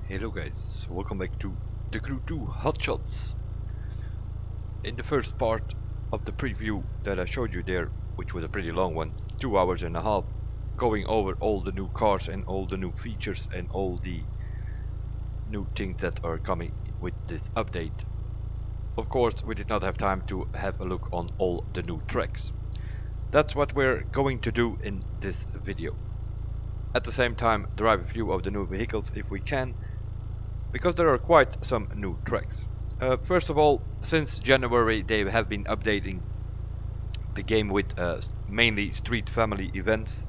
Hello guys, welcome back to the Crew 2 Hotshots. In the first part of the preview that I showed you there, which was a pretty long one, 2 hours and a half, going over all the new cars and all the new features and all the new things that are coming with this update. Of course, we did not have time to have a look on all the new tracks. That's what we're going to do in this video. At the same time, drive a few of the new vehicles if we can, because there are quite some new tracks. First of all, since January they have been updating the game with mainly street family events.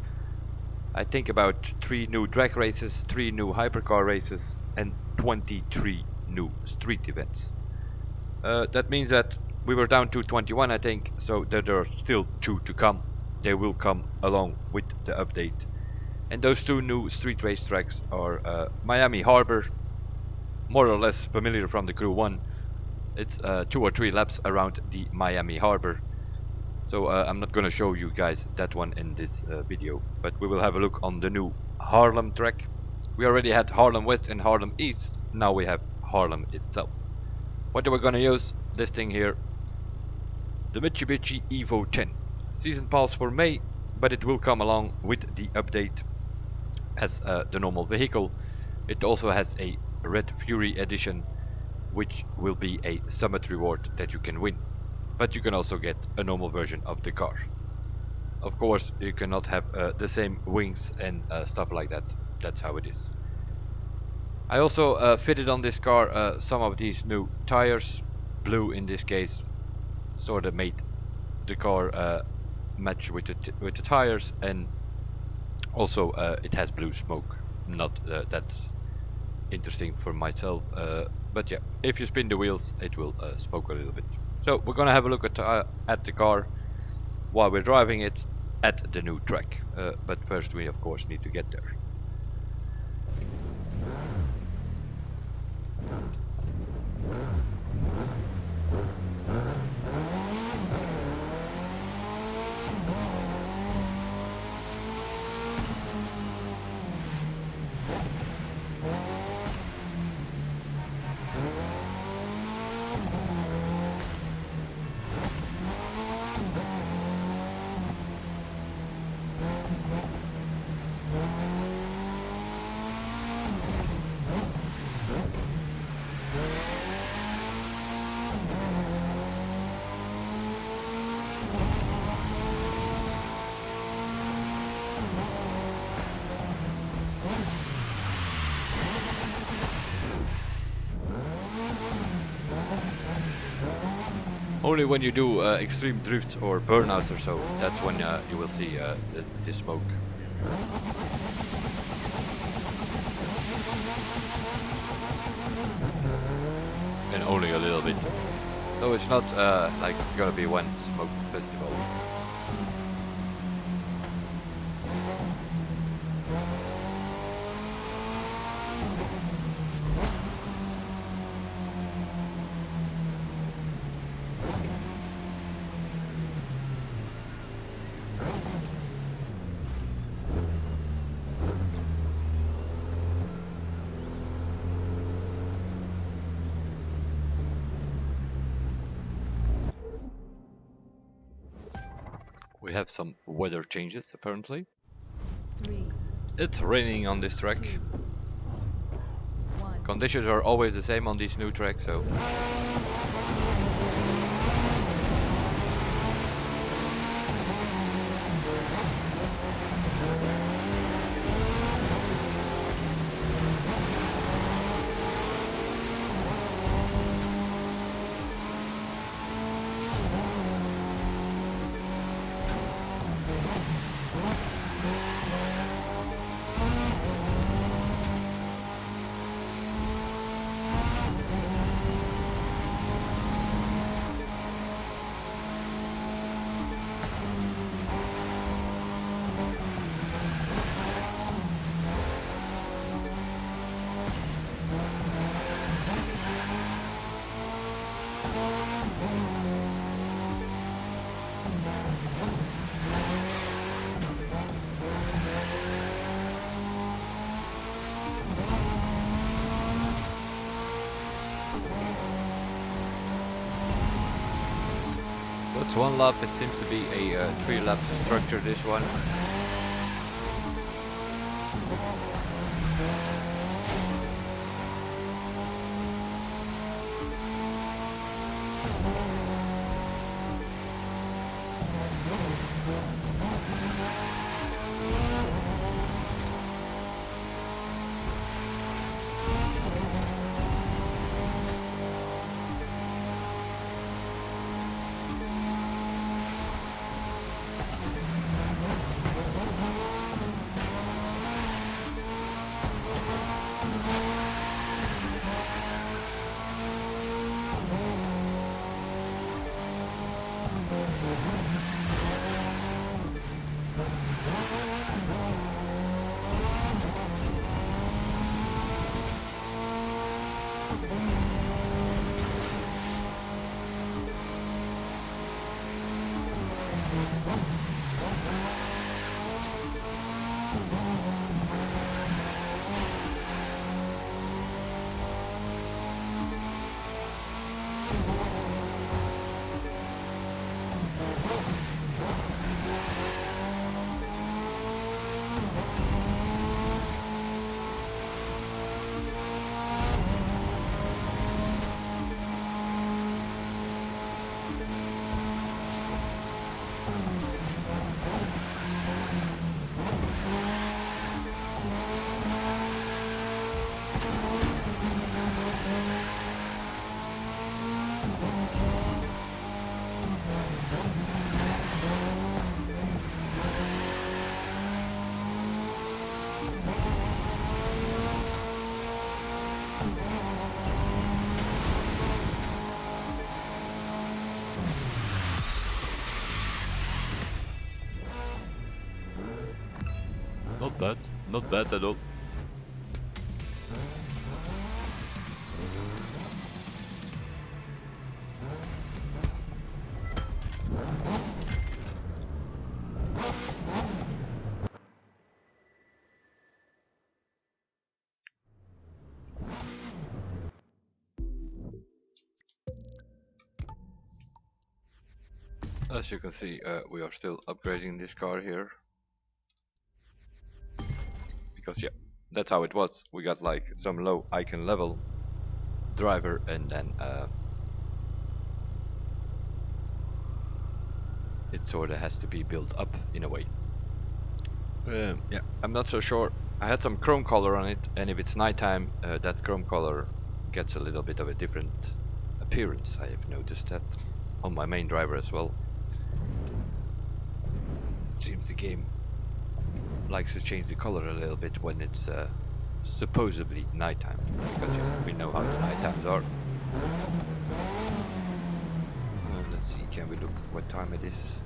I think about 3 new drag races, 3 new hypercar races, and 23 new street events. That means that we were down to 21, I think, so there are still 2 to come. They will come along with the update. And those 2 new street race tracks are Miami Harbor, more or less familiar from the Crew 1. It's 2 or 3 laps around the Miami Harbor. So I'm not going to show you guys that one in this video, but we will have a look on the new Harlem track. We already had Harlem West and Harlem East, now we have Harlem itself. What are we going to use? This thing here, the Mitsubishi Evo X. Season pass for May, but it will come along with the update as the normal vehicle. It also has a Red Fury edition, which will be a summit reward that you can win. But you can also get a normal version of the car. Of course, you cannot have the same wings and stuff like that. That's how it is. I also fitted on this car some of these new tires. Blue in this case sort of made the car match with the tires, and also it has blue smoke. Not that interesting for myself, but yeah, if you spin the wheels, it will smoke a little bit. So we're gonna have a look at the car while we're driving it at the new track. But first we of course need to get there. Only when you do extreme drifts or burnouts or so, that's when you will see the smoke. And only a little bit. So it's not like it's gonna be one smoke festival. We have some weather changes apparently. It's raining on this track. Conditions are always the same on these new tracks, so It's one lap. It seems to be a 3-lap structure, this one. Not bad at all. As you can see, we are still upgrading this car here. Because yeah, that's how it was. We got like some low icon level driver, and then it sort of has to be built up in a way. Yeah, I'm not so sure. I had some chrome color on it, and if it's nighttime, that chrome color gets a little bit of a different appearance. I have noticed that on my main driver as well. Seems the game likes to change the color a little bit when it's supposedly nighttime, because yeah, we know how the night times are. Let's see, can we look what time it is?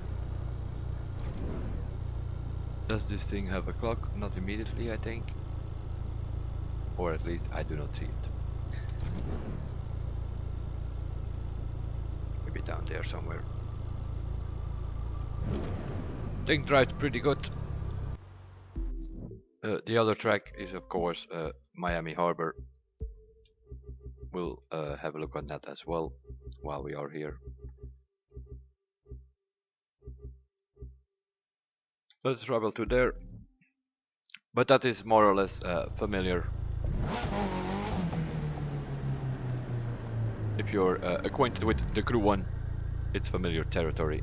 Does this thing have a clock? Not immediately, I think. Or at least I do not see it. Maybe down there somewhere. Thing drives pretty good. The other track is of course Miami Harbor. We'll have a look on that as well while we are here. Let's travel to there. But that is more or less familiar. If you're acquainted with the Crew 1, it's familiar territory.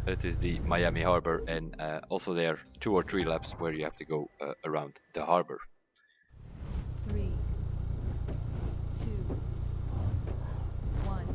It is the Miami Harbor, and also there 2 or 3 laps where you have to go around the harbor. 3, 2, 1.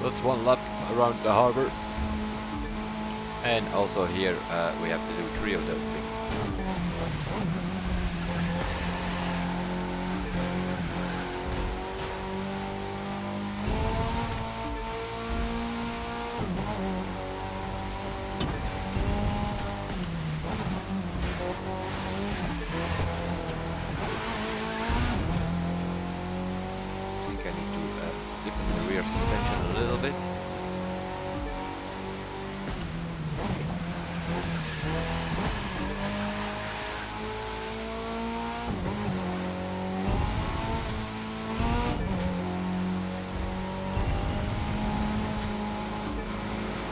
That's one lap around the harbor. And also here we have to do 3 of those things. I think I need to stiffen the rear suspension a little bit.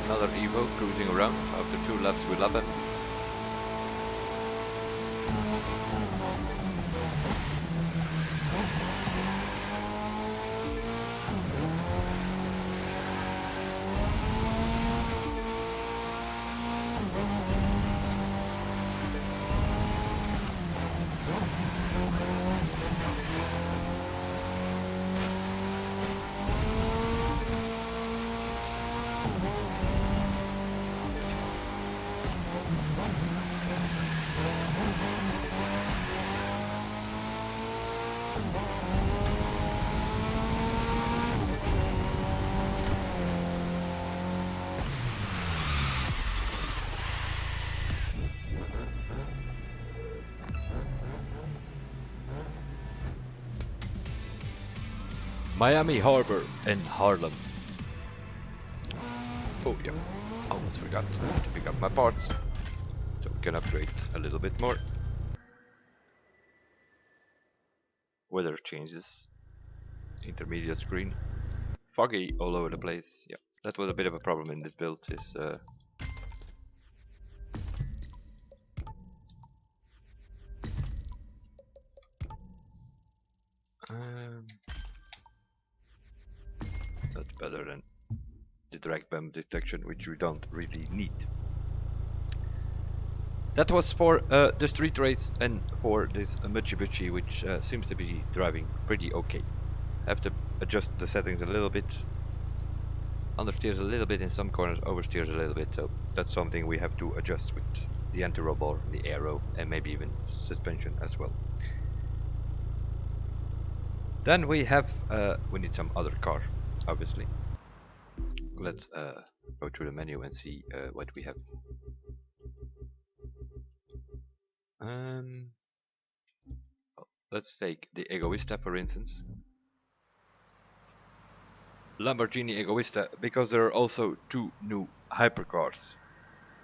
Another Evo cruising around after 2 laps with lap end. Miami Harbor in Harlem. Oh yeah, almost forgot to pick up my parts. So we can upgrade a little bit more. Weather changes. Intermediate screen. Foggy all over the place. Yeah, that was a bit of a problem in this build. That's better than the drag bump detection, which we don't really need. That was for the street race and for this Mitsubishi, which seems to be driving pretty okay. I have to adjust the settings a little bit. Understeers a little bit in some corners, oversteers a little bit, so that's something we have to adjust with the anti-roll bar, the aero, and maybe even suspension as well. Then we need some other car, obviously. Let's go through the menu and see what we have. Let's take the Egoista for instance. Lamborghini Egoista, because there are also 2 new hypercars.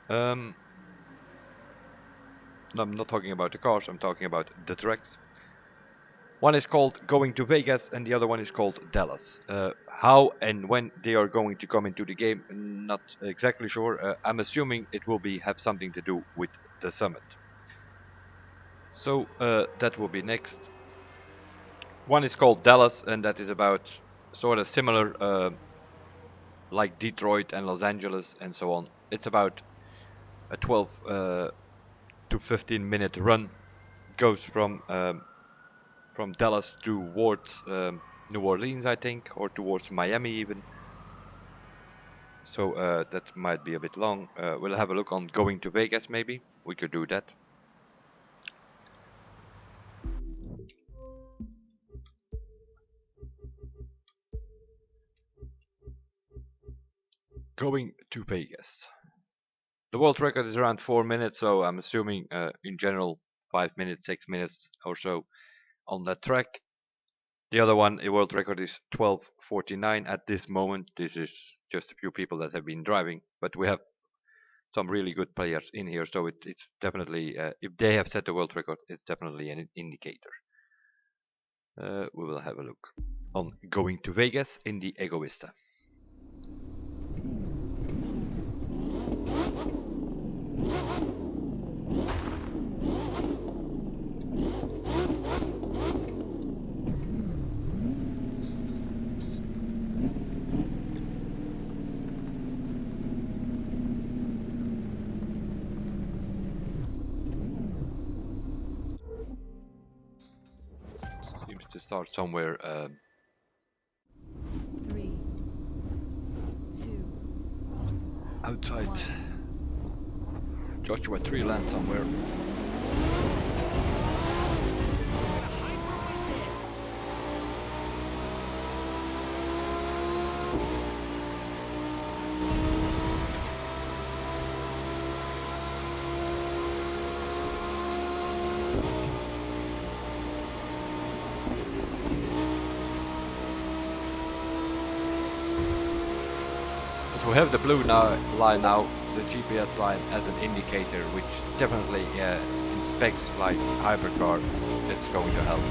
I'm not talking about the cars, I'm talking about the tracks. One is called Going to Vegas and the other one is called Dallas. How and when they are going to come into the game, not exactly sure. I'm assuming it will have something to do with the summit. So that will be next. One is called Dallas and that is about sort of similar like Detroit and Los Angeles and so on. It's about a 12 to 15-minute run. Goes from Dallas towards New Orleans, I think, or towards Miami even. So that might be a bit long. We'll have a look on Going to Vegas, maybe. We could do that. Going to Vegas. The world record is around 4 minutes, so I'm assuming in general 5 minutes, 6 minutes or so on that track. The other one, the world record is 12:49 at this moment. This is just a few people that have been driving, but we have some really good players in here, so it's definitely, if they have set the world record, it's definitely an indicator. We will have a look on Going to Vegas in the Egoista. Seems to start somewhere. 3, outside 1. Joshua Tree land somewhere. We have the blue line now, the GPS line, as an indicator, which definitely inspects like hypercar. That's going to help.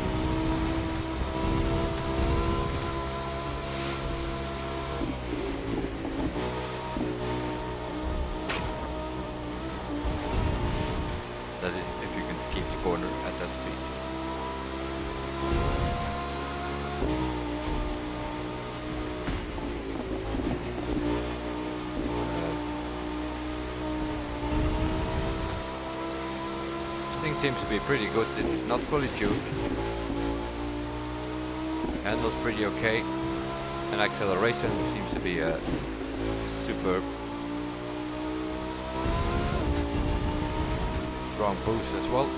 That is, if you can keep the corner at that speed. Seems to be pretty good. This is not fully tuned. Handles pretty okay, and acceleration seems to be superb. Strong boost as well.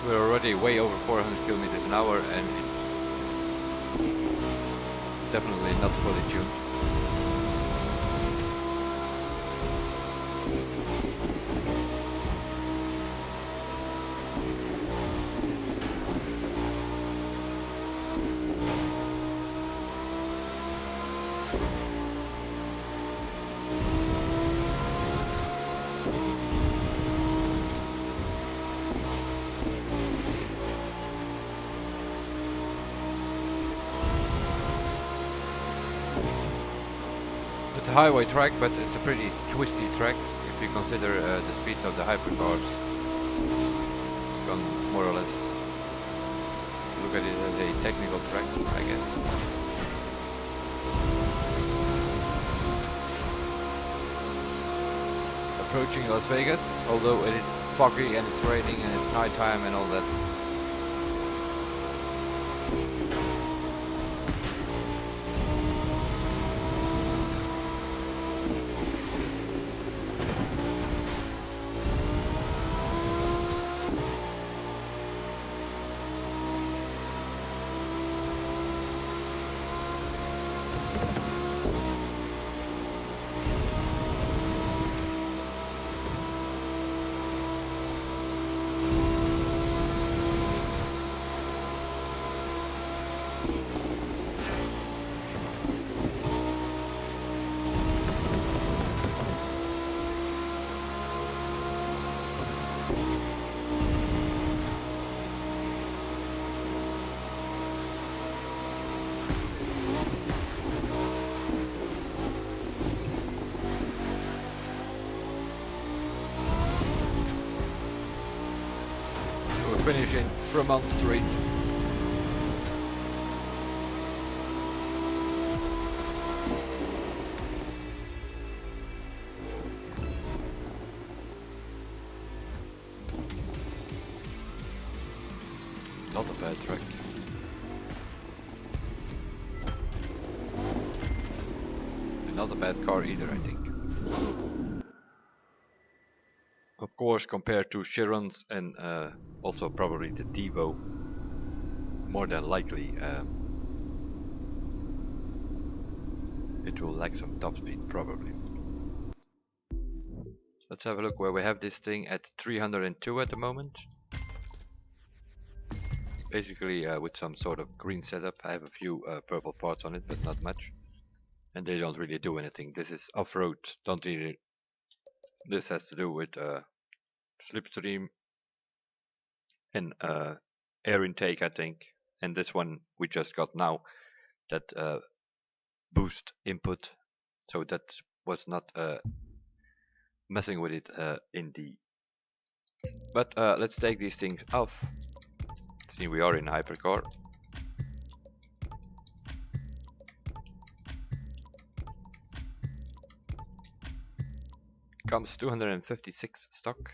We're already way over 400 kilometers an hour, and it's definitely not fully tuned. It's a highway track, but it's a pretty twisty track if you consider the speeds of the hypercars. You can more or less look at it as a technical track, I guess. Approaching Las Vegas, although it is foggy and it's raining and it's nighttime and all that. Finishing Fremont Street. Not a bad track. And not a bad car either, I think. Of course, compared to Chiron's and also probably the Divo, more than likely it will lack some top speed, probably. Let's have a look where we have this thing at 302 at the moment. Basically with some sort of green setup. I have a few purple parts on it, but not much. And they don't really do anything. This is off-road, don't really This has to do with slipstream and air intake, I think. And this one we just got now, that boost input. So that was not messing with it in the. But let's take these things off. See, we are in hypercar. Comes 256 stock.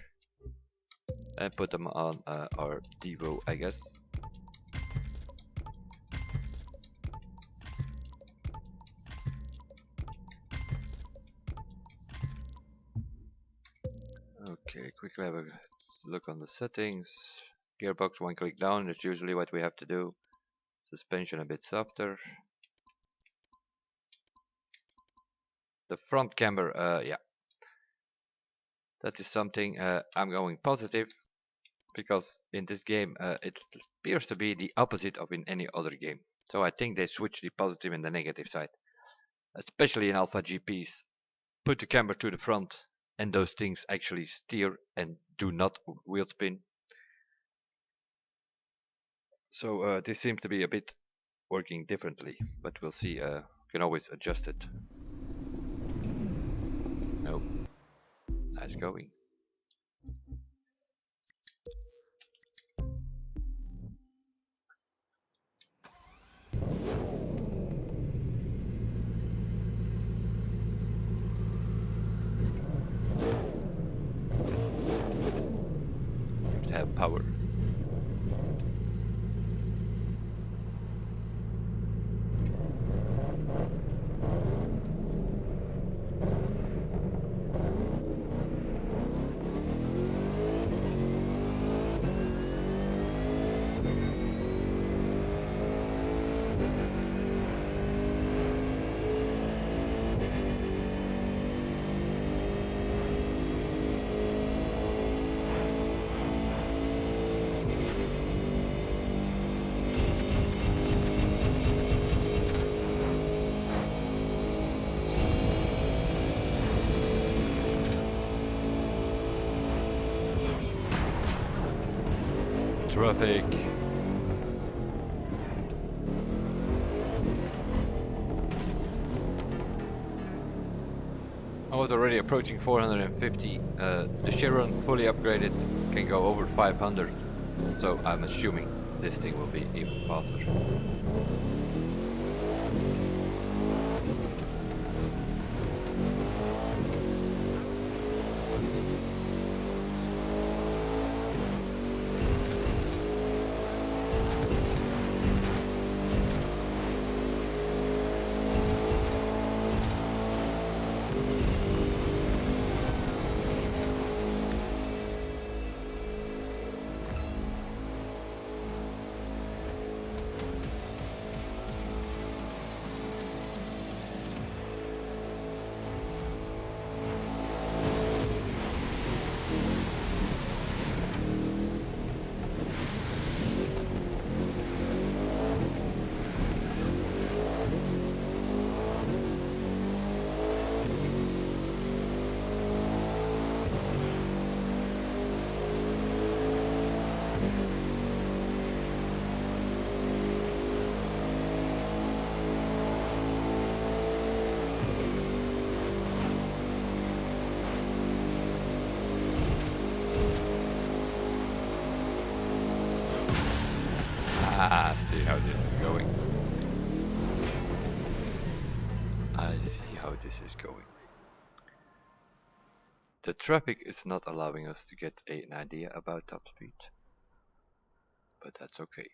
And put them on our Divo, I guess. Okay, quickly have a look on the settings. Gearbox, one click down, that's usually what we have to do. Suspension a bit softer. The front camber, yeah. That is something I'm going positive, because in this game it appears to be the opposite of in any other game. So I think they switch the positive and the negative side. Especially in Alpha GPs. Put the camber to the front and those things actually steer and do not wheel spin. So this seems to be a bit working differently, but we'll see. Can always adjust it. Oh, nice going. Have power. Traffic. I was already approaching 450. The Chiron fully upgraded can go over 500, so I'm assuming this thing will be even faster. See how this is going. I see how this is going. The traffic is not allowing us to get an idea about top speed, but that's okay.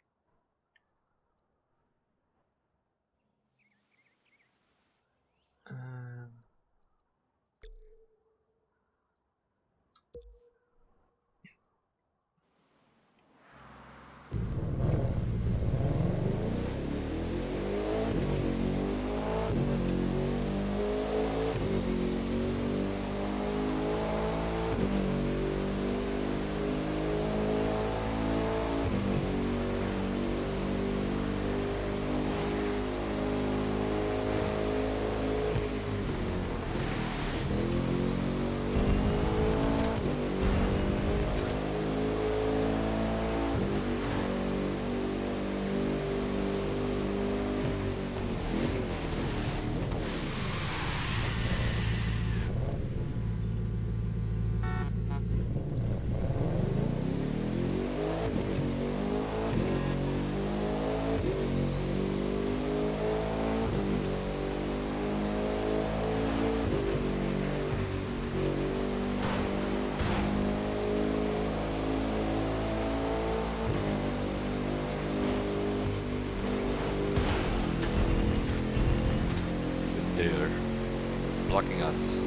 there, blocking us.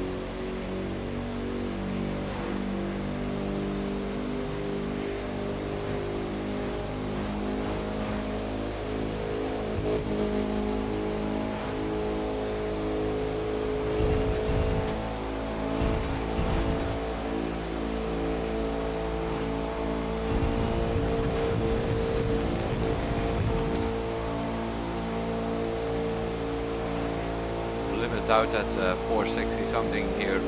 Limits out at 460 something here,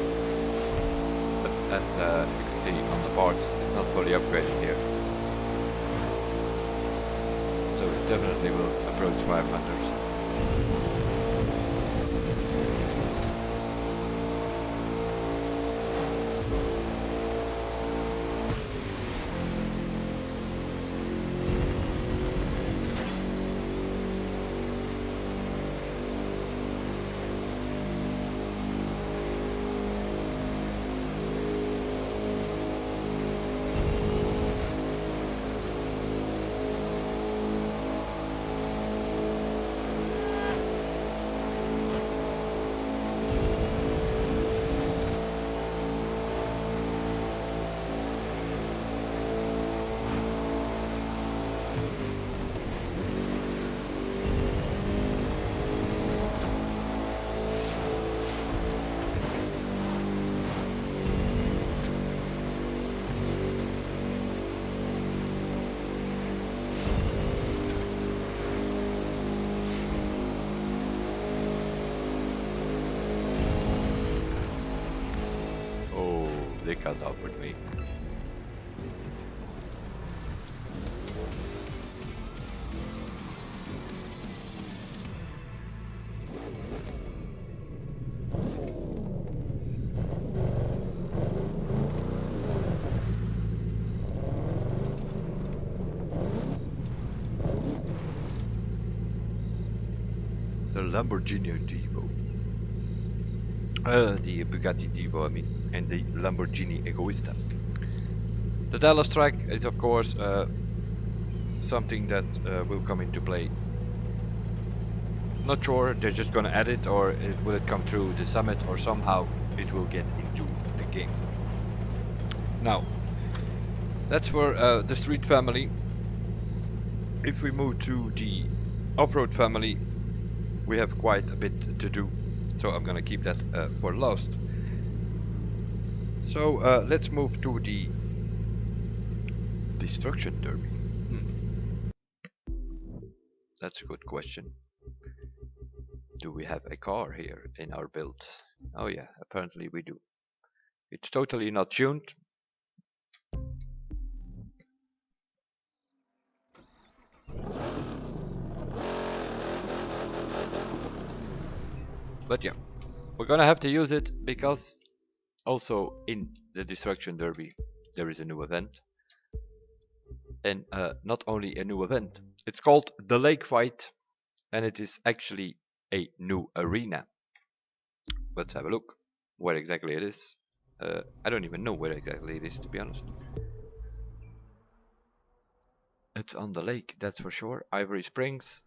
but as you can see on the parts, it's not fully upgraded here, so it definitely will approach 500. They cut off with me. The Lamborghini Divo. The Bugatti Divo, I mean, and the Lamborghini Egoista. The Dallas track is of course something that will come into play. Not sure, they're just gonna add it, or will it come through the summit, or somehow it will get into the game. Now, that's for the street family. If we move to the off-road family, we have quite a bit to do, so I'm gonna keep that for last. So let's move to the destruction derby. That's a good question. Do we have a car here in our build? Oh yeah, apparently we do. It's totally not tuned. But yeah, we're gonna have to use it because also in the destruction derby there is a new event. And not only a new event, it's called the Lake Fight, and it is actually a new arena. Let's have a look where exactly it is. I don't even know where exactly it is, to be honest. It's on the lake, that's for sure. Ivory Springs,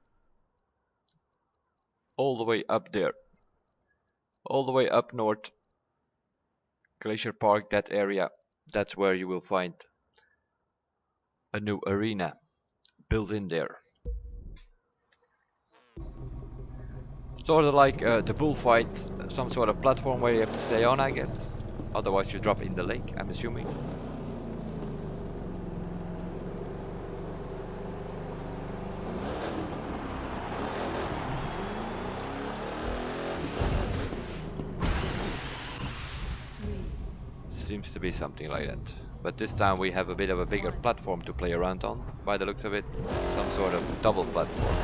all the way up there, all the way up north, Glacier Park, that area, that's where you will find a new arena built in there. Sort of like the bullfight, some sort of platform where you have to stay on, I guess. Otherwise you drop in the lake, I'm assuming. Seems to be something like that. But this time we have a bit of a bigger platform to play around on, by the looks of it. Some sort of double platform.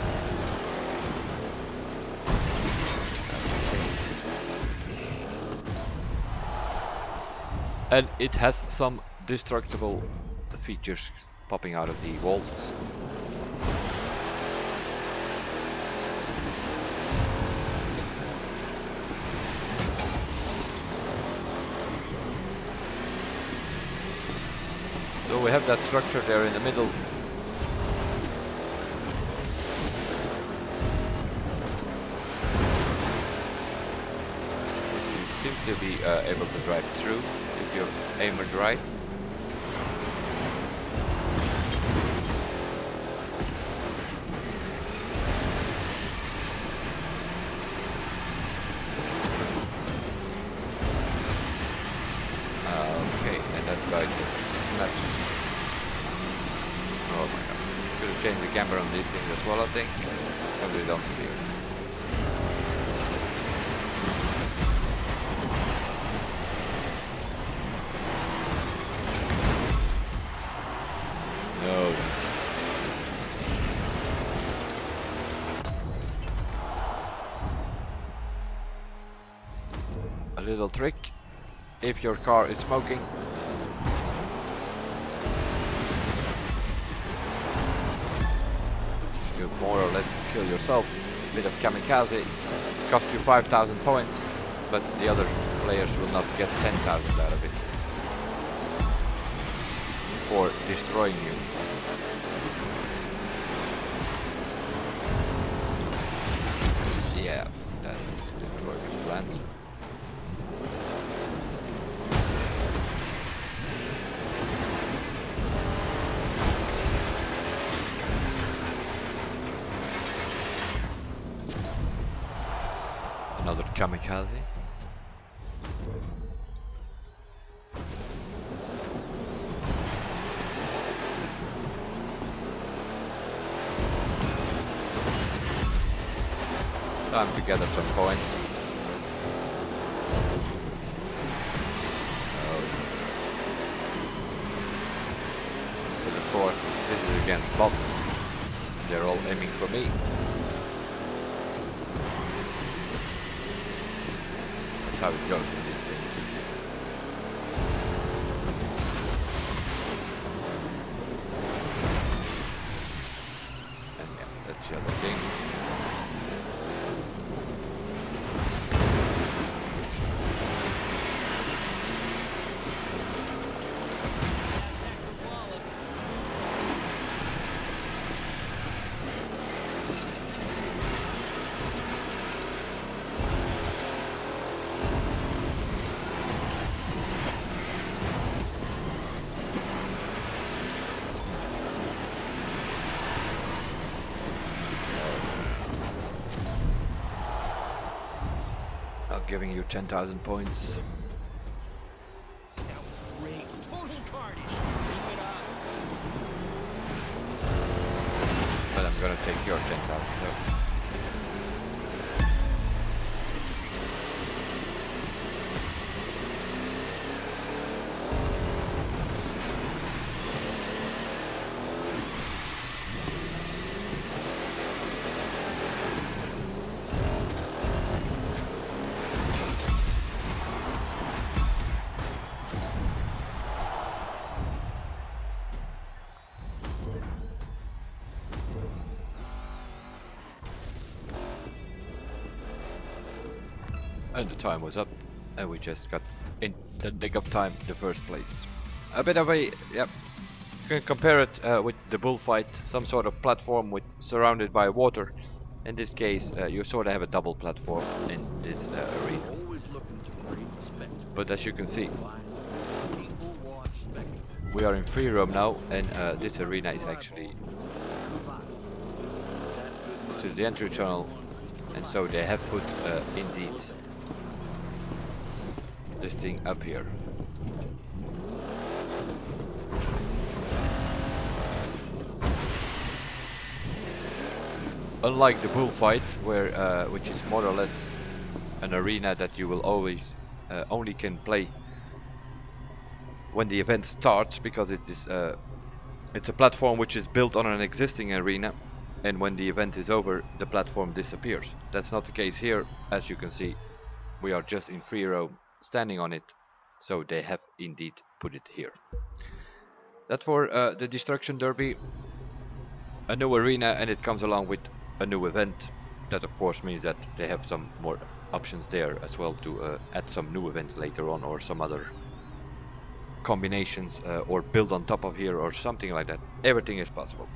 And it has some destructible features popping out of the walls. So we have that structure there in the middle. still be able to drive through if you aim it right. Okay, and that guy just snatched. Oh my gosh. Could have changed the camera on these things as well, I think. I really don't steer. No. A little trick. If your car is smoking, you more or less kill yourself. A bit of kamikaze. Cost you 5,000 points, but the other players will not get 10,000 out of it for destroying you. Yeah, that didn't work as planned. Another kamikaze. Time to gather some points. But of course, this is against bots. They're all aiming for me. That's how it goes in these things. And yeah, that's the other thing. Giving you 10,000 points. That was great. Total carnage. Bring it on. But I'm gonna take your 10,000 though. And the time was up, and we just got in the nick of time the first place. A bit of a, yep, you can compare it with the bullfight, some sort of platform with surrounded by water. In this case, you sort of have a double platform in this arena. But as you can see, we are in free roam now, and this arena is actually, this is the entry tunnel, and so they have put indeed this thing up here. Unlike the bullfight, where which is more or less an arena that you will always only can play when the event starts, because it is it's a platform which is built on an existing arena, and when the event is over, the platform disappears. That's not the case here. As you can see, we are just in free roam, standing on it, so they have indeed put it here. That's for the Destruction Derby, a new arena, and it comes along with a new event. That of course means that they have some more options there as well to add some new events later on, or some other combinations, or build on top of here or something like that. Everything is possible.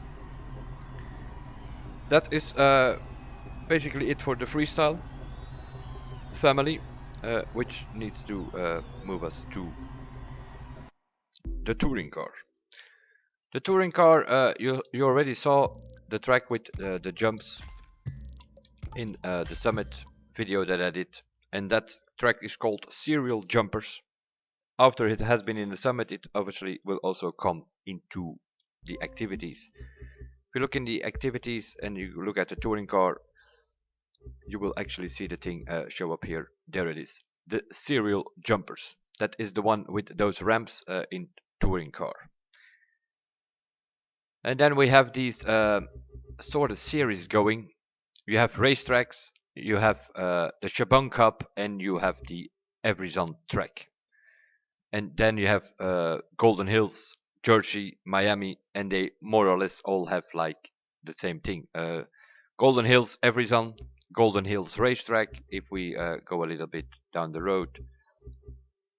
That is basically it for the freestyle family. which needs to move us to the touring car. The touring car, you already saw the track with the jumps in the summit video that I did, and that track is called Serial Jumpers. After it has been in the summit, it obviously will also come into the activities. If you look in the activities and you look at the touring car, you will actually see the thing show up here. There it is, the Serial Jumpers. That is the one with those ramps in touring car. And then we have these sort of series going. You have racetracks, you have the Shabang Cup, and you have the Everyzon track. And then you have Golden Hills, Jersey, Miami, and they more or less all have like the same thing. Golden Hills, Everyzon, Golden Hills racetrack. If we go a little bit down the road,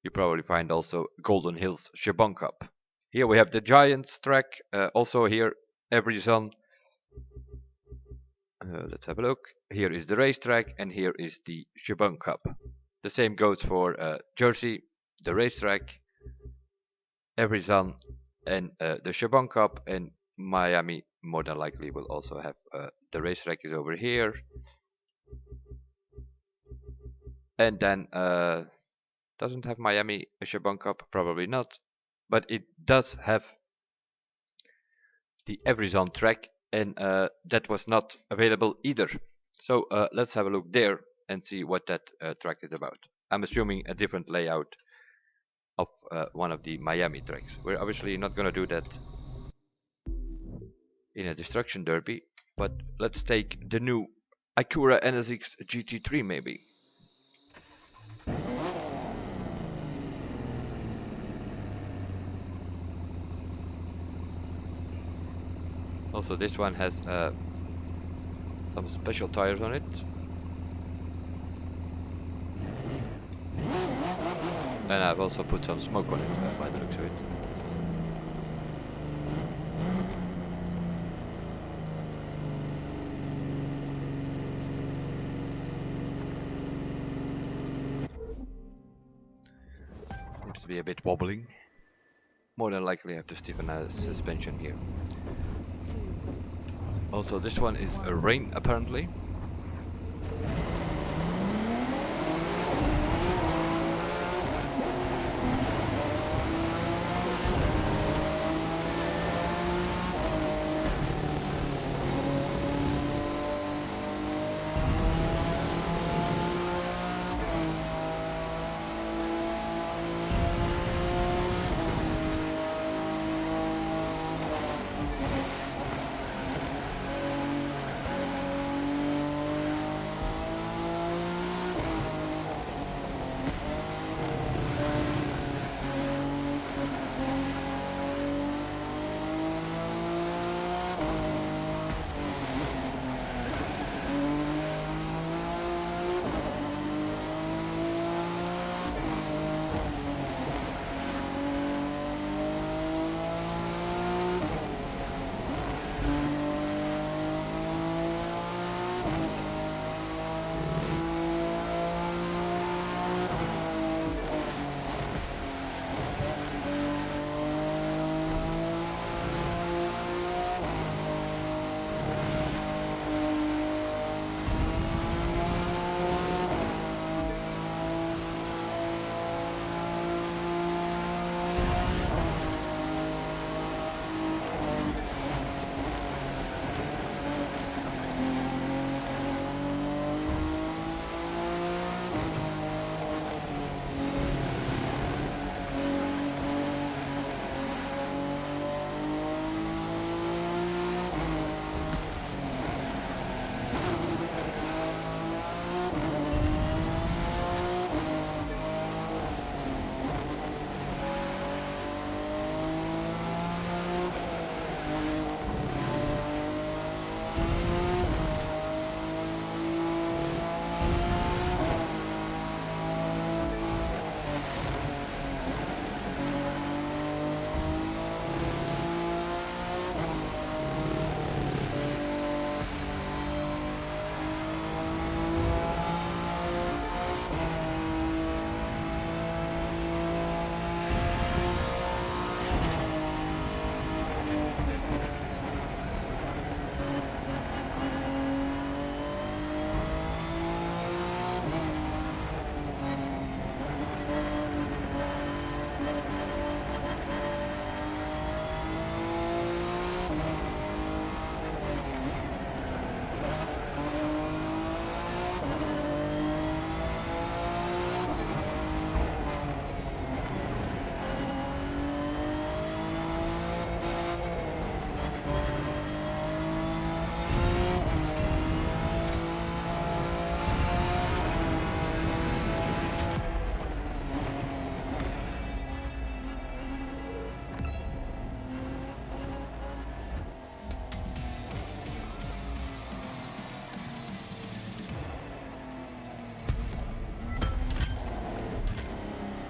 you probably find also Golden Hills Shabang Cup. Here we have the Giants track, also here Everyzon. Let's have a look. Here is the racetrack, and here is the Shabang Cup. The same goes for Jersey, the racetrack, Everyzon, and the Shabang Cup, and Miami more than likely will also have the racetrack is over here. And then doesn't have Miami a Shabang Cup? Probably not, but it does have the Everyzon track, and that was not available either. So let's have a look there and see what that track is about. I'm assuming a different layout of one of the Miami tracks. We're obviously not going to do that in a destruction derby, but let's take the new Acura NSX GT3 maybe. Also, this one has some special tires on it. And I've also put some smoke on it by the looks of it. Seems to be a bit wobbling. More than likely I have to stiffen the suspension here. Also, this one is a rain apparently.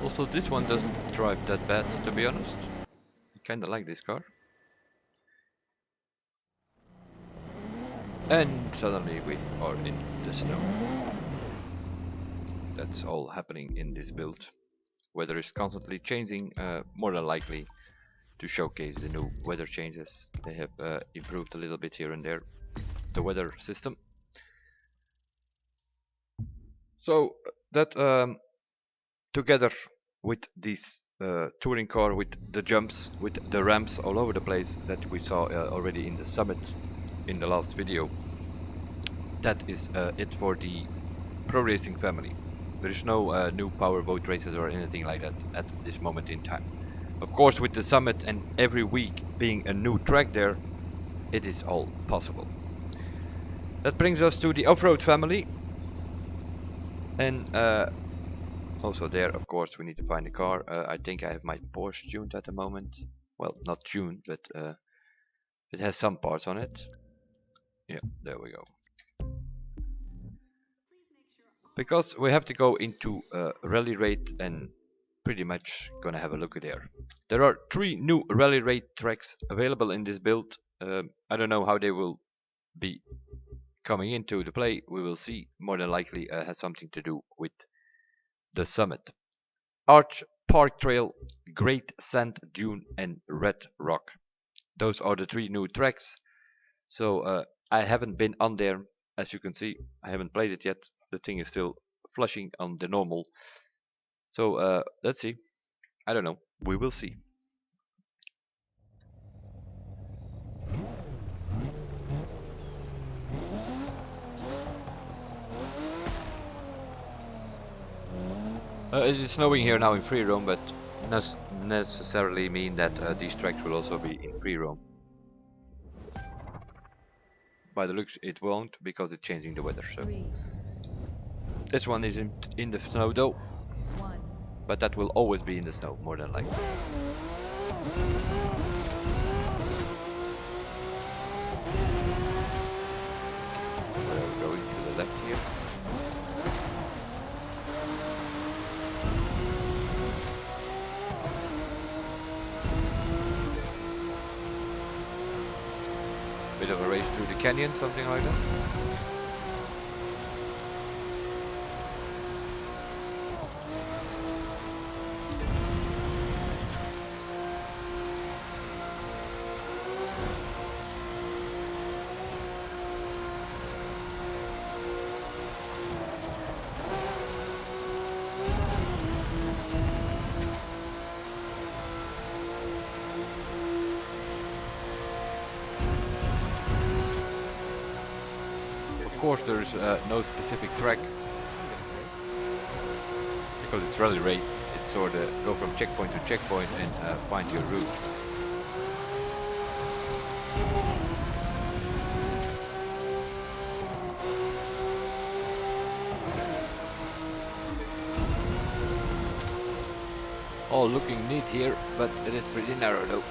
Also, this one doesn't drive that bad, to be honest. I kinda like this car. And suddenly we are in the snow. That's all happening in this build. Weather is constantly changing, more than likely to showcase the new weather changes. They have improved a little bit here and there, the weather system. So that together with this touring car, with the jumps, with the ramps all over the place that we saw already in the summit in the last video, that is it for the pro racing family. There is no new powerboat races or anything like that at this moment in time. Of course, with the summit and every week being a new track there, it is all possible. That brings us to the off-road family. And also there, of course, we need to find a car. I think I have my Porsche tuned at the moment. Well, not tuned, but it has some parts on it. Yeah, there we go. Because we have to go into rally rate and pretty much gonna have a look there. There are 3 new rally rate tracks available in this build. I don't know how they will be coming into the play. We will see. More than likely has something to do with the summit. Arch, Park Trail, Great Sand Dune and Red Rock. Those are the 3 new tracks. So I haven't been on there, as you can see. I haven't played it yet. The thing is still flushing on the normal. So let's see. I don't know. We will see. It is snowing here now in free roam, but does necessarily mean that these tracks will also be in free roam. By the looks, it won't because it's changing the weather. So 3, this one isn't in the snow though, 1. but that will always be in the snow more than likely. We're going to the left here. Bit of a race through the canyon, something like that. Of course, there's no specific track because it's rally rate. It's sort of go from checkpoint to checkpoint and find your route. All looking neat here, but it is pretty narrow though.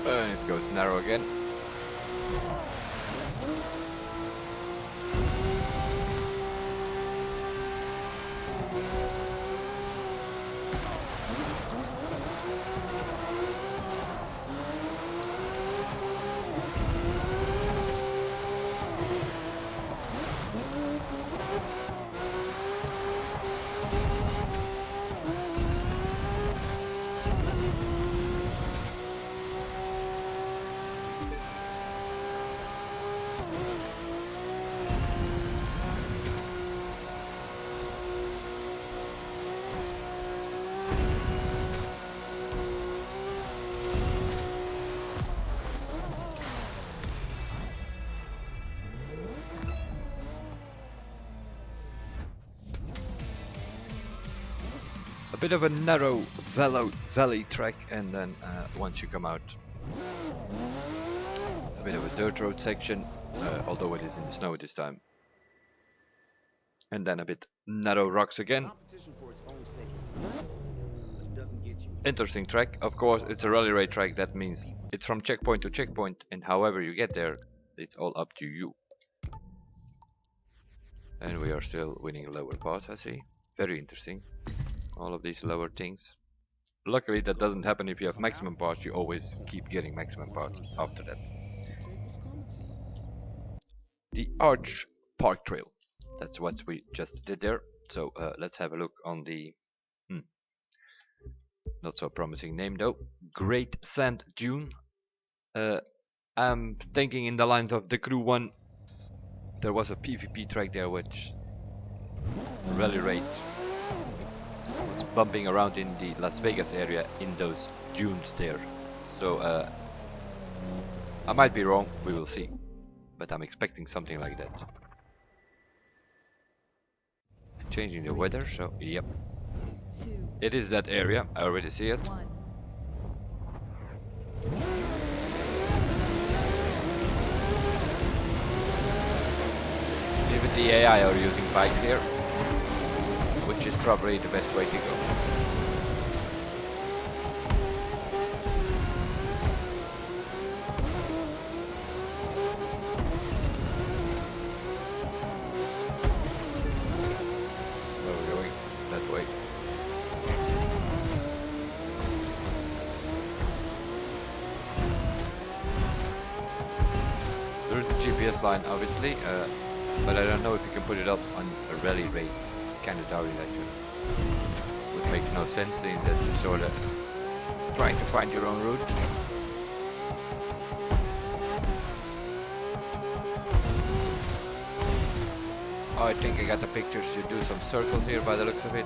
And it goes narrow again. bit of a narrow valley track, and then once you come out, a bit of a dirt road section, although it is in the snow this time. And then a bit narrow rocks again. Competition for its own sake is nice, but it doesn't get you. Interesting track. Of course, it's a rally raid track. That means it's from checkpoint to checkpoint, and however you get there, it's all up to you. And we are still winning lower parts, I see. Very interesting. All of these lower things. Luckily, that doesn't happen if you have maximum parts. You always keep getting maximum parts after that. The Arch Park Trail. That's what we just did there. So let's have a look on the not so promising name though. Great Sand Dune. I'm thinking in the lines of the Crew 1. There was a PvP track there which rally raid was bumping around in the Las Vegas area in those dunes there. So I might be wrong, we will see. But I'm expecting something like that. Changing the weather, so yep. 2, It is that area, I already see it. 1. Even the AI are using bikes here, which is probably the best way to go. Where are we going? That way. There is the GPS line, obviously, but I don't know if you can put it up on a rally raid. Kinda doubt it actually. Would make no sense seeing that you're sort of trying to find your own route. Oh, I think I got the pictures. You do some circles here by the looks of it.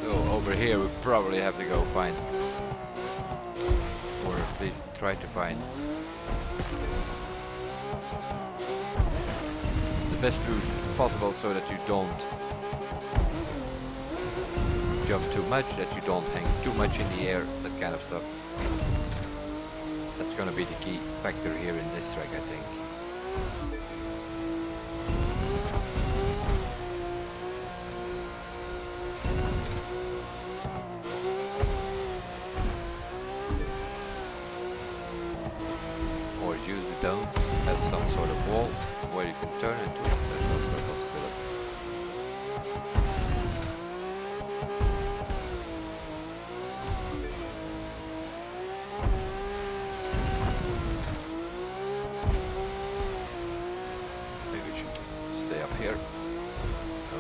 So over here we probably have to go find, or at least try to find, the best route possible so that you don't jump too much, that you don't hang too much in the air, that kind of stuff. That's gonna be the key factor here in this track, I think. Or use the domes as some sort of wall where you can turn into it. That's also a possibility. Maybe we should stay up here. No.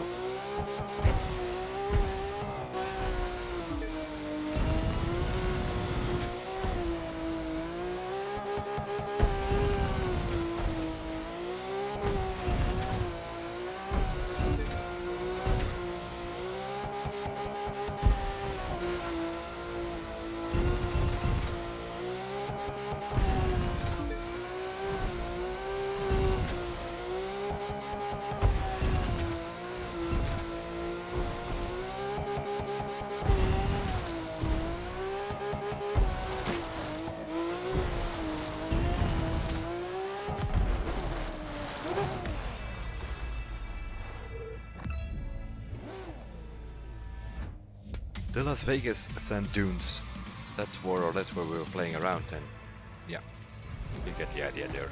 The Las Vegas sand dunes. That's more or less where we were playing around, and yeah, you get the idea there.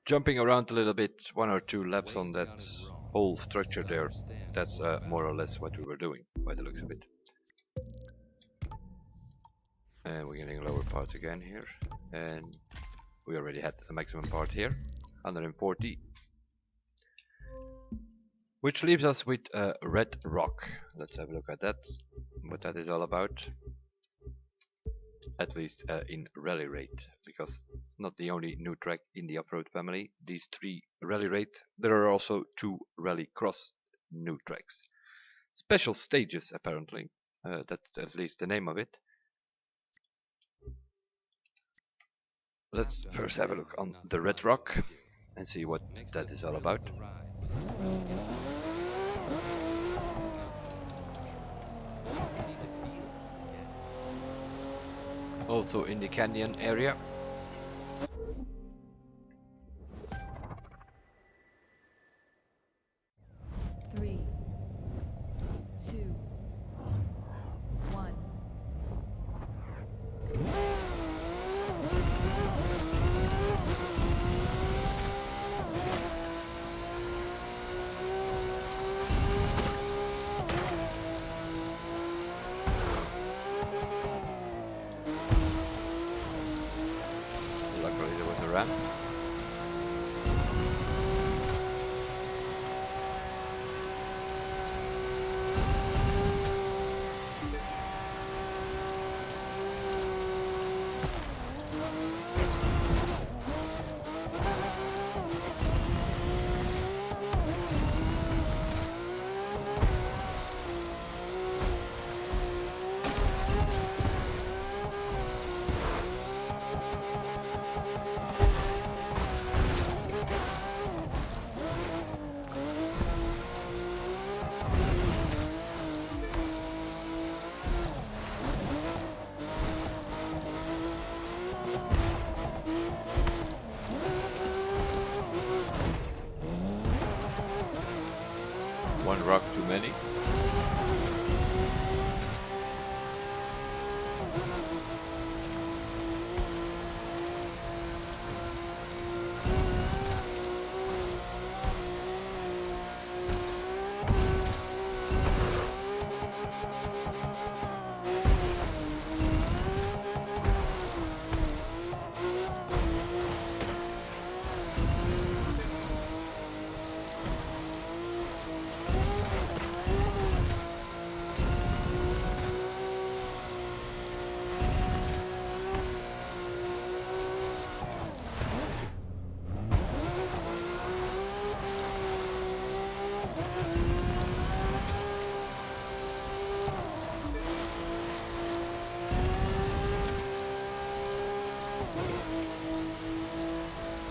Jumping around a little bit, 1 or 2 laps on that whole structure there. That's more or less what we were doing, by the looks of it. And we're getting lower parts again here, and we already had a maximum part here, 140. Which leaves us with Red Rock. Let's have a look at that, what that is all about. At least in Rally Raid, because it's not the only new track in the off-road family. These 3 Rally Raid, there are also 2 Rally Cross new tracks. Special stages apparently. That's at least the name of it. Let's first have a look on the Red Rock and see what that is all about. Also in the canyon area. Three, two, one. Luckily there was a ramp. One rock too many.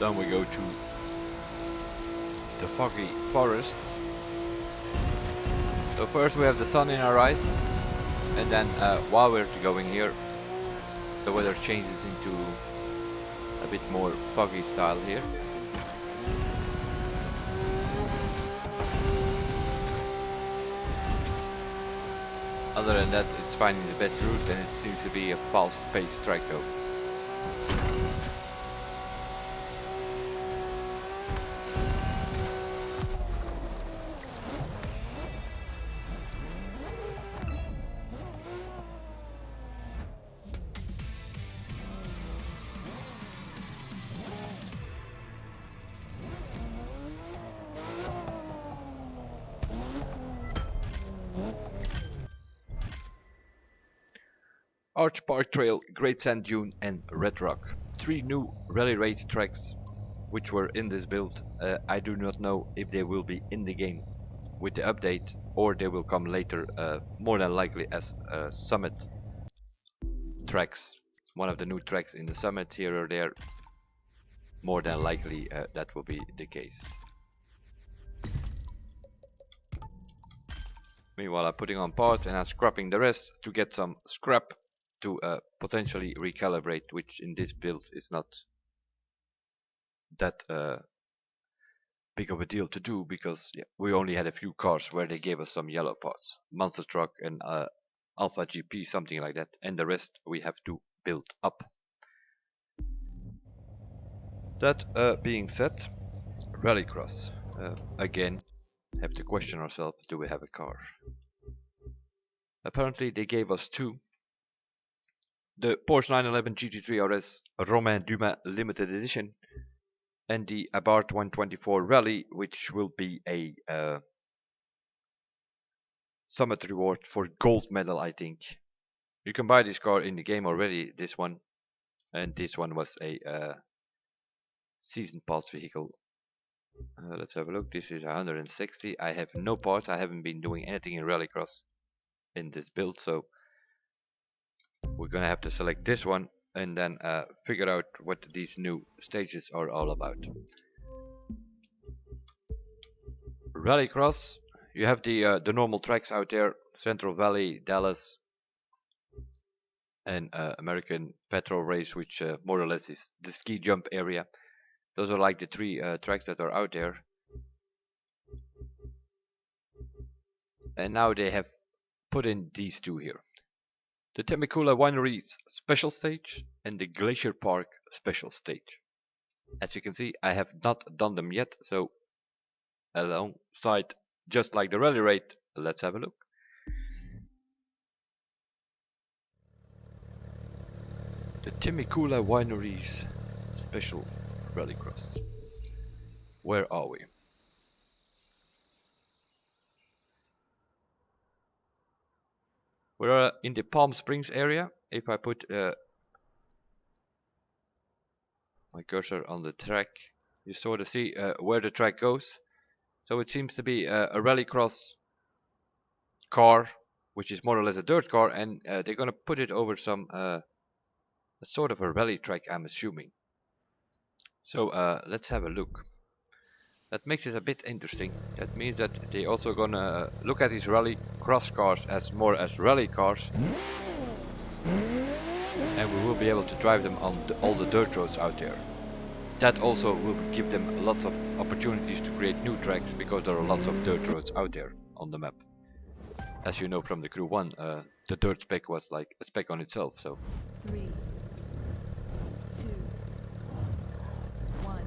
Then we go to the foggy forest. So first we have the sun in our eyes, and then while we're going here, the weather changes into a bit more foggy style here. Other than that, it's finding the best route, and it seems to be a fast-paced track though. Arch Park Trail, Great Sand Dune and Red Rock. 3 new rally race tracks which were in this build. I do not know if they will be in the game with the update or they will come later, more than likely as summit tracks. One of the new tracks in the summit here or there. More than likely that will be the case. Meanwhile I'm putting on parts and I'm scrapping the rest to get some scrap to potentially recalibrate, which in this build is not that big of a deal to do because we only had a few cars where they gave us some yellow parts, monster truck and Alpha GP, something like that, and the rest we have to build up. That being said, Rallycross, again have to question ourselves, do we have a car? Apparently they gave us 2. The Porsche 911 GT3 RS Romain Dumas limited edition and the Abarth 124 Rally, which will be a summit reward for gold medal, I think. You can buy this car in the game already, this one, and this one was a season pass vehicle. Let's have a look. This is 160. I have no parts. I haven't been doing anything in Rallycross. in this build, so we're gonna have to select this one and then figure out what these new stages are all about. Rallycross, you have the normal tracks out there: Central Valley, Dallas, and American Petrol Race, which more or less is the ski jump area. Those are like the three tracks that are out there. And now they have put in these two here: the Temecula Wineries special stage and the Glacier Park special stage. As you can see, I have not done them yet, so alongside, just like the rally raid, let's have a look. The Temecula Wineries special rallycross. Where are we? We're in the Palm Springs area. If I put my cursor on the track, you sort of see where the track goes. So it seems to be a rallycross car, which is more or less a dirt car, and they're gonna put it over some sort of a rally track, I'm assuming. So let's have a look. That makes it a bit interesting. That means that they also gonna look at these rally cross cars as more as rally cars, and we will be able to drive them on all the dirt roads out there. That also will give them lots of opportunities to create new tracks, because there are lots of dirt roads out there on the map. As you know from the Crew 1, the dirt spec was like a spec on itself, so... 3, 2, 1.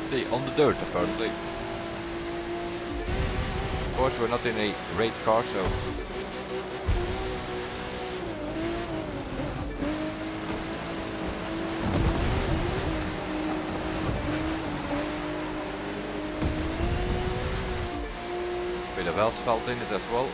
Stay on the dirt, apparently. Of course, we're not in a raid car, so... bit of asphalt in it as well.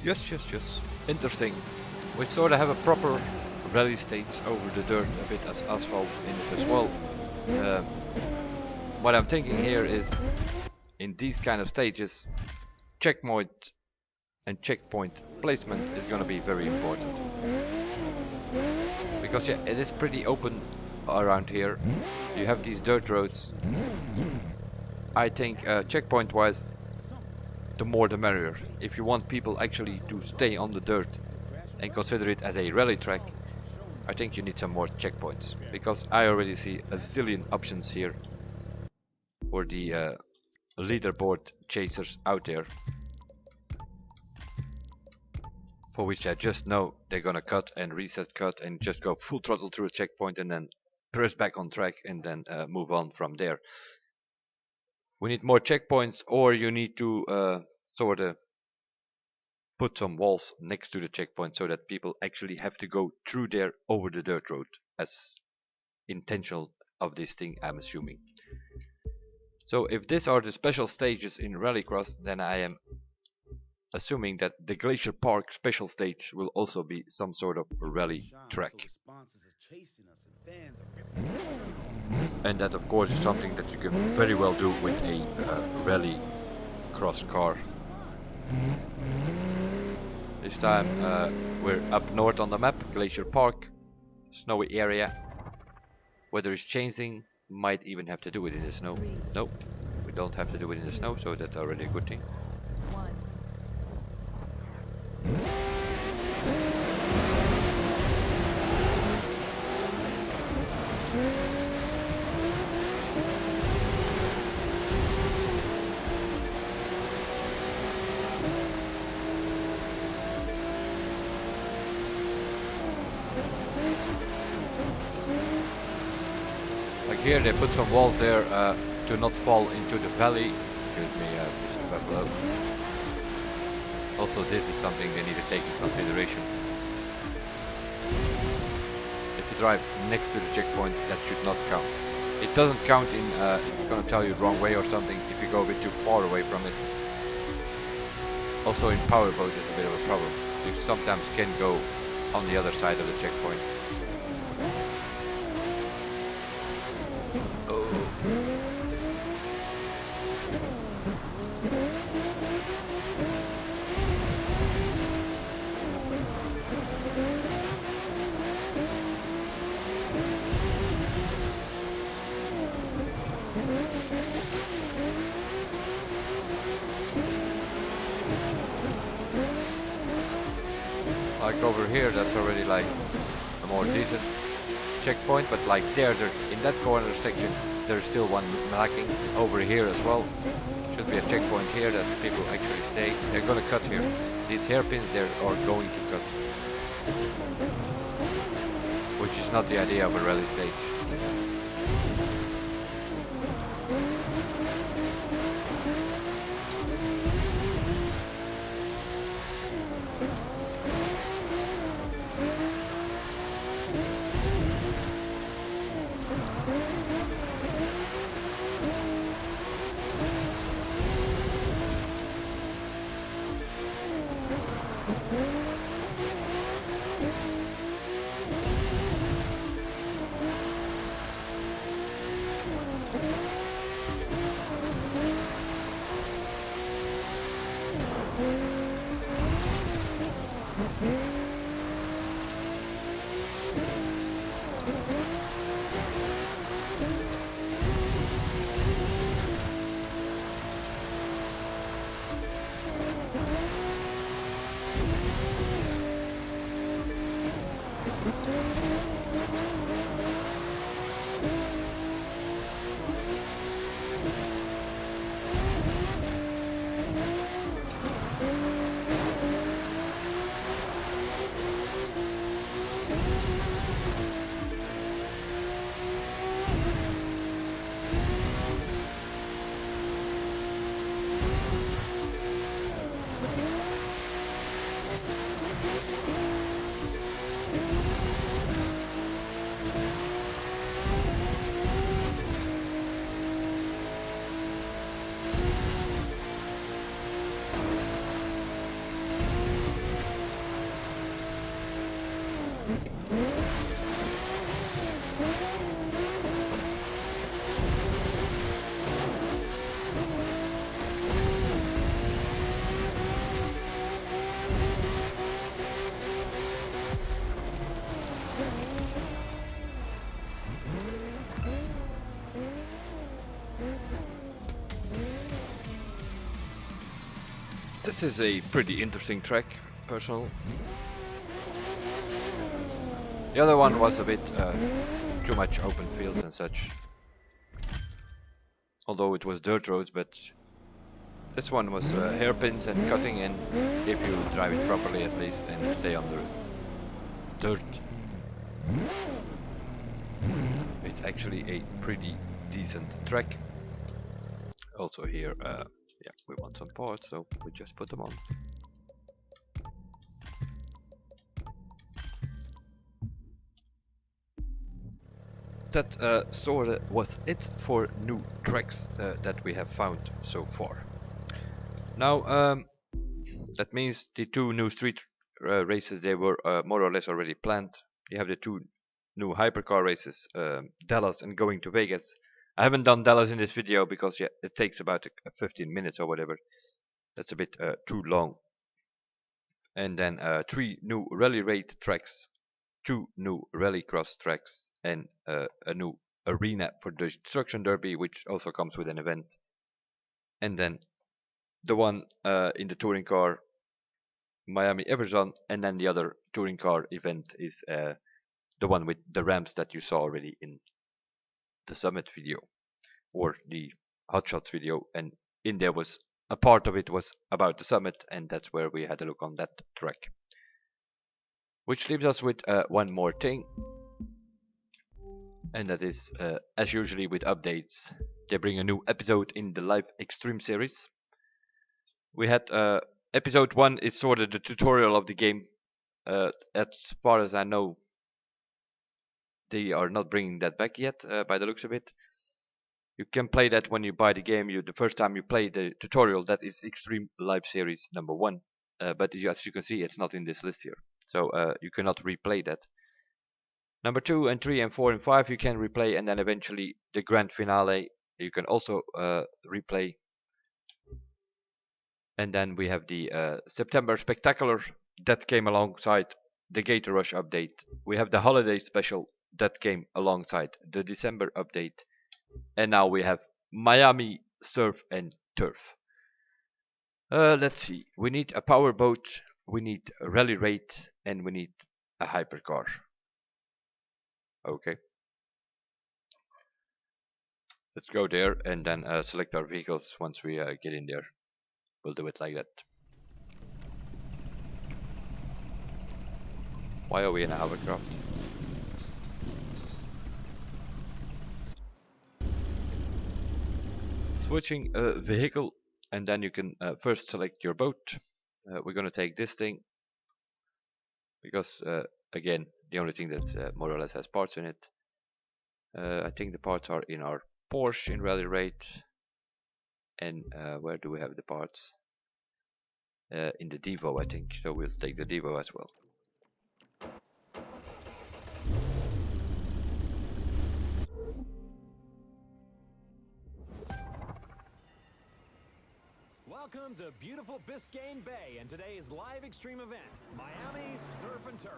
Yes. Interesting. We sort of have a proper rally stage over the dirt, a bit as asphalt in it as well. Uh, what I'm thinking here is, in these kind of stages, checkpoint and checkpoint placement is going to be very important. Because yeah, it is pretty open around here. You have these dirt roads. I think checkpoint wise, the more the merrier. If you want people actually to stay on the dirt and consider it as a rally track, I think you need some more checkpoints, because I already see a zillion options here for the leaderboard chasers out there, for which I just know they're gonna cut and reset cut and just go full throttle through a checkpoint and then press back on track and then move on from there. We need more checkpoints, or you need to sort of put some walls next to the checkpoint so that people actually have to go through there over the dirt road, as intentional of this thing, I'm assuming. So if these are the special stages in Rallycross, then I am assuming that the Glacier Park special stage will also be some sort of rally track. And that of course is something that you can very well do with a rally cross car. This time we're up north on the map, Glacier Park, snowy area. Weather is changing, might even have to do it in the snow. Nope, we don't have to do it in the snow, so that's already a good thing. 1. Like here they put some walls there to not fall into the valley. Excuse me, Mr. Buffalo. Also this is something they need to take in consideration. If you drive next to the checkpoint, that should not count. It doesn't count in, it's gonna tell you the wrong way or something if you go a bit too far away from it. Also in powerboat is a bit of a problem. You sometimes can go on the other side of the checkpoint. Like over here, that's already like a more decent checkpoint, but like there in that corner section, there's still one lacking. Over here as well, should be a checkpoint here that people actually stay. They're gonna cut here. These hairpins there are going to cut, which is not the idea of a rally stage. This is a pretty interesting track, personal. The other one was a bit too much open fields and such. Although it was dirt roads, but this one was hairpins and cutting in, if you drive it properly at least and stay on the dirt. It's actually a pretty decent track. Also here, yeah, we want some parts, so we just put them on. That sorta was it for new tracks that we have found so far. Now, that means the two new street races, they were more or less already planned. You have the two new hypercar races, Dallas and going to Vegas. I haven't done Dallas in this video because yeah, it takes about 15 minutes or whatever. That's a bit too long. And then 3 new rally raid tracks, 2 new rallycross tracks, and a new arena for the Destruction Derby, which also comes with an event. And then the one in the touring car, Miami Everyzon, and then the other touring car event is the one with the ramps that you saw already in the summit video or the hotshots video, and in there was a part of it was about the summit, and that's where we had a look on that track. Which leaves us with one more thing, and that is as usually with updates, they bring a new episode in the live Xtrem series. We had episode 1 is sort of the tutorial of the game. As far as I know, they are not bringing that back yet, by the looks of it. You can play that when you buy the game. The first time you play the tutorial, that is Xtrem Live Series number 1. But as you can see, it's not in this list here. So you cannot replay that. Number 2 and 3 and 4 and 5 you can replay, and then eventually the grand finale you can also replay. And then we have the September Spectacular that came alongside the Gator Rush update. We have the Holiday Special that came alongside the December update. And now we have Miami Surf and Turf. Let's see. We need a power boat, we need a rally raid, and we need a hypercar. Okay. Let's go there and then select our vehicles once we get in there. We'll do it like that. Why are we in a hovercraft? Switching a vehicle, and then you can first select your boat. We're gonna take this thing because again, the only thing that more or less has parts in it. I think the parts are in our Porsche in Rally Raid. And where do we have the parts? In the Divo, I think. So we'll take the Divo as well. Welcome to beautiful Biscayne Bay and today's live Xtrem event, Miami Surf and Turf.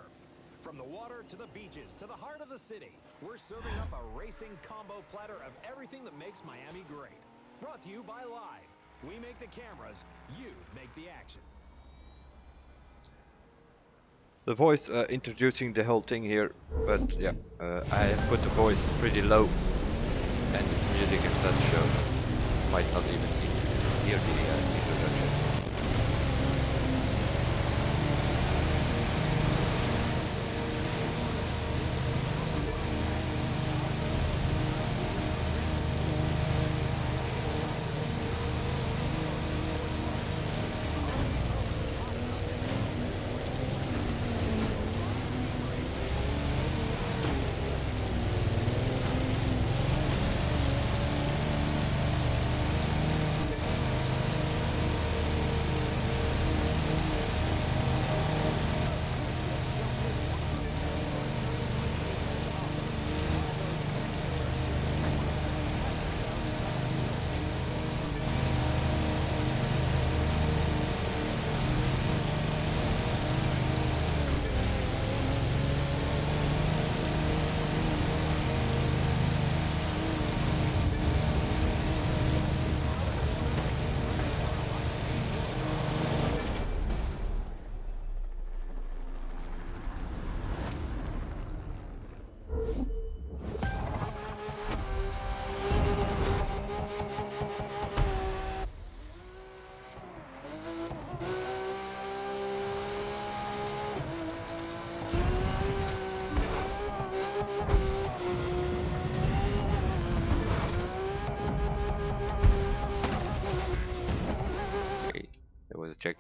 From the water to the beaches to the heart of the city, we're serving up a racing combo platter of everything that makes Miami great. Brought to you by Live. We make the cameras, you make the action. The voice introducing the whole thing here, but yeah, I have put the voice pretty low, and the music and such, so might not even hear the introduction.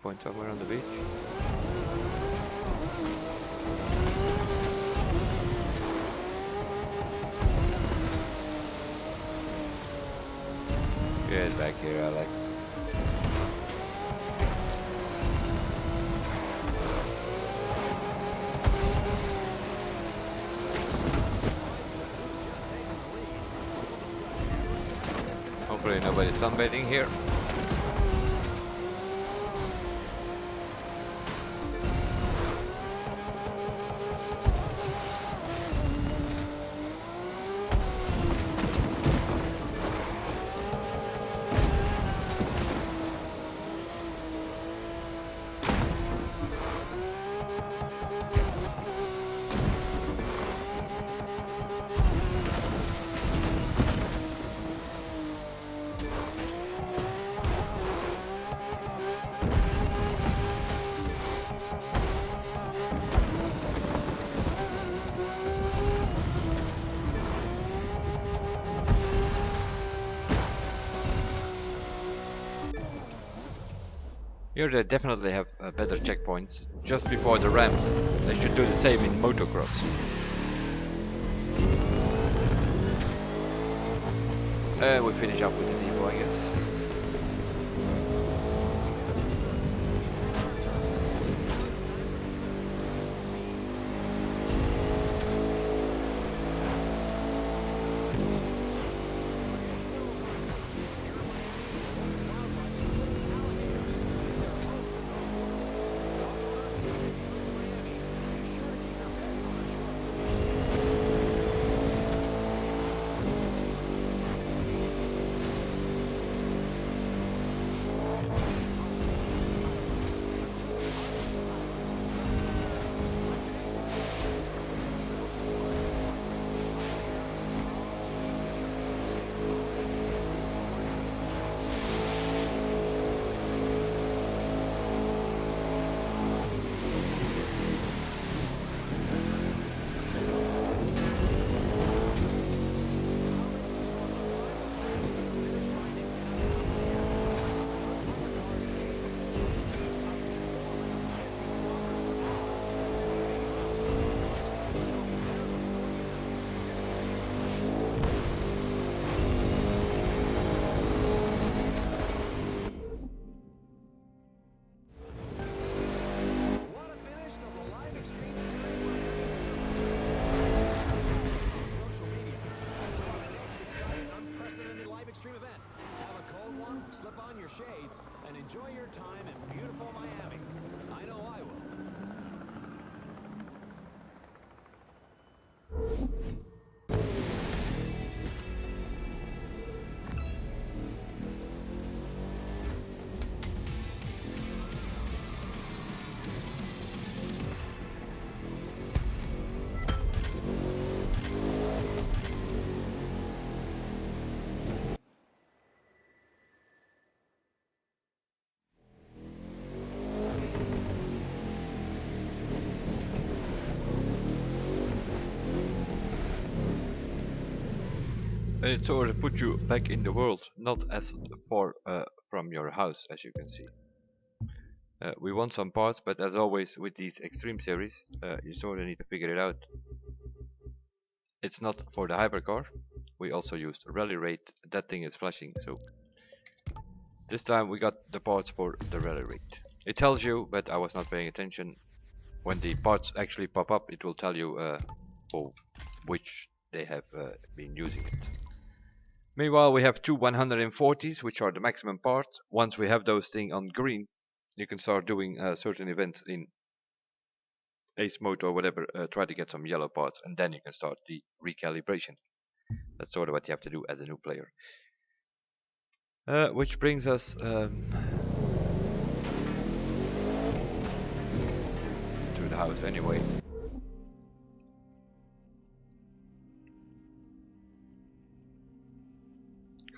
checkpoint somewhere on the beach. Get back here, Alex. Hopefully nobody's sunbathing here. Here they definitely have better checkpoints. Just before the ramps, they should do the same in motocross. We finish up with the Divo, I guess. Shades and enjoy your time in beautiful Miami. I know I will. It sort of put you back in the world, not as far from your house, as you can see. We won some parts, but as always with these extreme series, you sort of need to figure it out. It's not for the hypercar. We also used rally rate. That thing is flashing, so this time we got the parts for the rally rate. It tells you, but I was not paying attention. When the parts actually pop up, it will tell you for which they have been using it. Meanwhile, we have two 140s, which are the maximum parts. Once we have those things on green, you can start doing certain events in Ace Mode or whatever, try to get some yellow parts, and then you can start the recalibration. That's sort of what you have to do as a new player. Which brings us to the house anyway.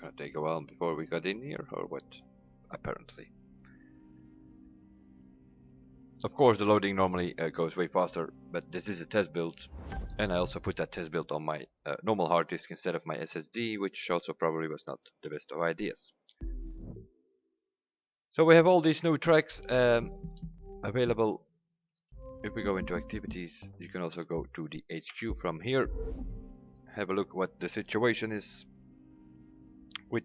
Gonna take a while before we got in here, or what? Apparently. Of course, the loading normally goes way faster, but this is a test build, and I also put that test build on my normal hard disk instead of my SSD, which also probably was not the best of ideas. So we have all these new tracks available. If we go into activities, you can also go to the HQ from here. Have a look what the situation is with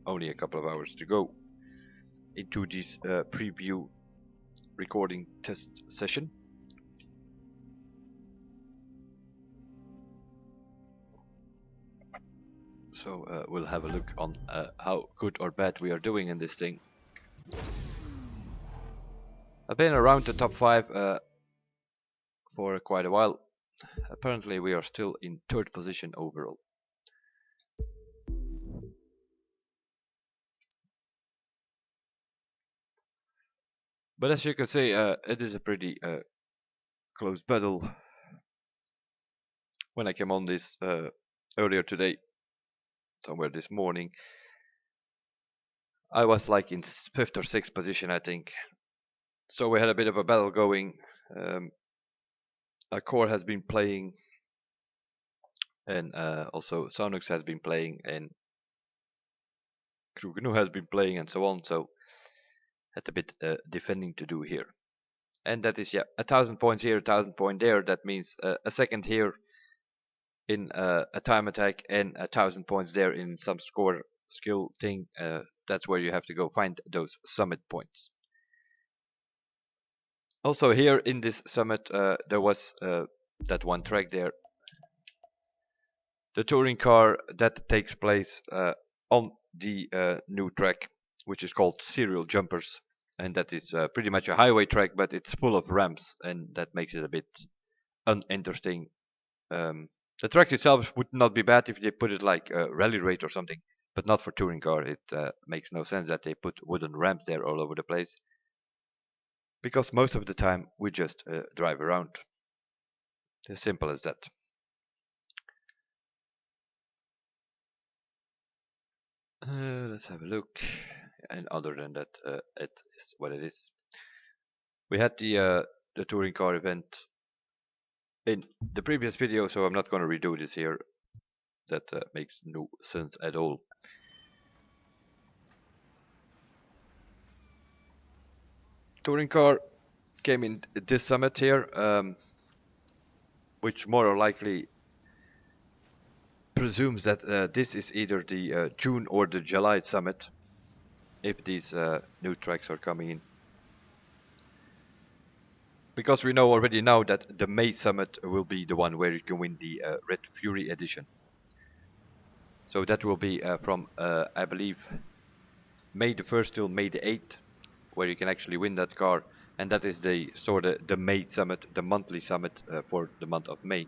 only a couple of hours to go into this preview recording test session. So we'll have a look on how good or bad we are doing in this thing. I've been around the top 5 for quite a while. Apparently we are still in 3rd position overall. But as you can see, it is a pretty close battle. When I came on this earlier today, somewhere this morning, I was like in 5th or 6th position, I think. So we had a bit of a battle going. Acura has been playing, and also Sonux has been playing, and Krugnu has been playing, and so on. So had a bit defending to do here. And that is 1,000 points here, 1,000 points there. That means a second here in a time attack, and 1,000 points there in some score skill thing. That's where you have to go find those summit points. Also here in this summit, there was that one track there, the touring car that takes place on the new track, which is called Serial Jumpers, and that is pretty much a highway track, but it's full of ramps, and that makes it a bit uninteresting. The track itself would not be bad if they put it like a rally rate or something, but not for touring car. It makes no sense that they put wooden ramps there all over the place, because most of the time we just drive around. As simple as that. Let's have a look. And other than that, it is what it is. We had the touring car event in the previous video, so I'm not going to redo this here. That makes no sense at all. Touring car came in this summit here, which more or likely presumes that this is either the June or the July summit, if these new tracks are coming in. Because we know already now that the May summit will be the one where you can win the Red Fury edition. So that will be from, I believe, May the 1st till May the 8th, where you can actually win that car. And that is the sort of the May summit, the monthly summit for the month of May.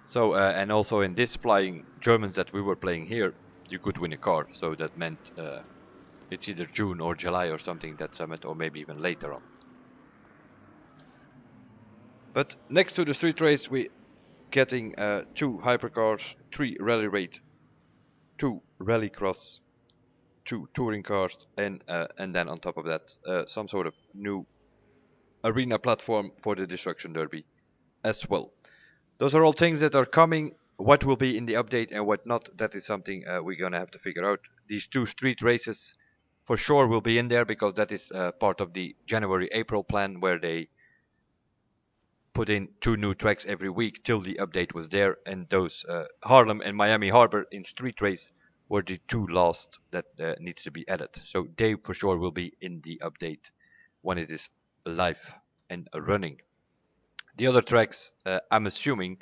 So, and also in this flying Germans that we were playing here, you could win a car. So that meant it's either June or July or something, that summit, or maybe even later on. But next to the street race, we getting 2 hypercars, 3 rally raid, 2 rallycross, 2 touring cars, and then on top of that some sort of new arena platform for the Destruction Derby as well. Those are all things that are coming. What will be in the update and what not, that is something we're gonna have to figure out. These 2 street races for sure will be in there, because that is part of the January-April plan, where they put in 2 new tracks every week till the update was there, and those Harlem and Miami Harbor in street race were the 2 last that needs to be added. So they for sure will be in the update when it is live and running. The other tracks, I'm assuming,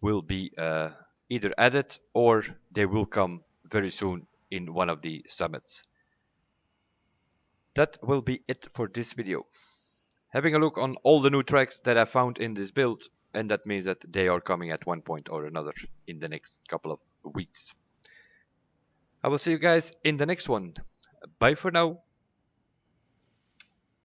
will be either added or they will come very soon in one of the summits. That will be it for this video. Having a look on all the new tracks that I found in this build, and that means that they are coming at one point or another in the next couple of weeks. I will see you guys in the next one. Bye for now.